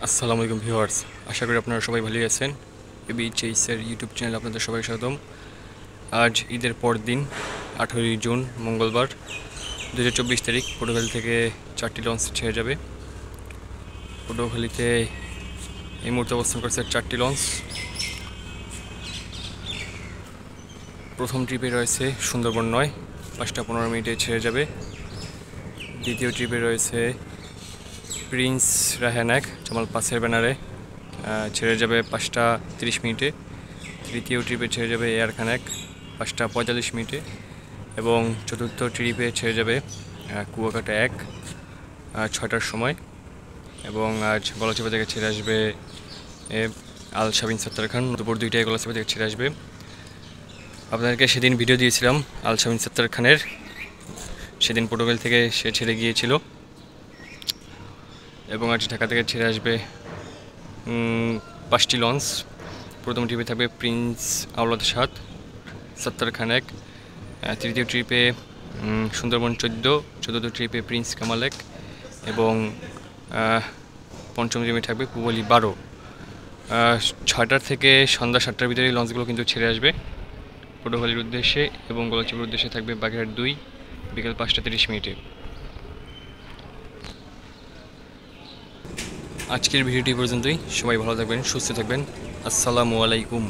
আসসালামু আলাইকুম ভিউয়ার্স, আশা করি আপনারা সবাই ভালোই আছেন। এবি চেইসের ইউটিউব চ্যানেলে আপনাদের সবাই স্বাগতম। আজ ঈদের পর দিন 18ই জুন মঙ্গলবার 2024 তারিখ পটুয়াখালী থেকে 4টি লঞ্চ ছেড়ে যাবে। পটুয়াখালীতে এই মুহূর্তে অবস্থান করছে 4টি লঞ্চ। প্রথম ট্রিপে রয়েছে সুন্দরবন 9, 5টা 15 মিনিটে ছেড়ে যাবে। দ্বিতীয় ট্রিপে রয়েছে প্রিন্স রায়হান 1, জামাল পাসের ব্যানারে, ছেড়ে যাবে 5টা 30 মিনিটে। তৃতীয় ট্রিপে ছেড়ে যাবে এয়ার খান 1, 5টা 45 মিনিটে। এবং চতুর্থ ট্রিপে ছেড়ে যাবে কুয়াকাটা 1, 6টার সময়। এবং আজ গলাচিপা থেকে ছেড়ে আসবে আল শাবিন সত্তার খান, দুপুর 2টায় গলাচিপা থেকে ছেড়ে আসবে। আপনাদেরকে সেদিন ভিডিও দিয়েছিলাম আল শাবিন সত্তার খানের, সেদিন পটুয়াখালী থেকে সে ছেড়ে গিয়েছিল। এবং আজ ঢাকা থেকে ছেড়ে আসবে 5টি লঞ্চ। প্রথম ট্রিপে থাকবে প্রিন্স আওলাদ 7, সত্তার খান 1। তৃতীয় ট্রিপে সুন্দরবন 14, চতুর্থ ট্রিপে প্রিন্স কামাল 1 এবং পঞ্চম ট্রিপে থাকবে পুবলি 12। 6টার থেকে সন্ধ্যা 7টার ভিতরে এই লঞ্চগুলো কিন্তু ছেড়ে আসবে পটুয়াখালীর উদ্দেশ্যে। এবং গলাচিপার উদ্দেশ্যে থাকবে বাগেরহাট 2, বিকেল 5টা 30 মিনিটে। আজকের ভিডিওটি পর্যন্তই। সবাই ভালো থাকবেন, সুস্থ থাকবেন। আসসালামু আলাইকুম।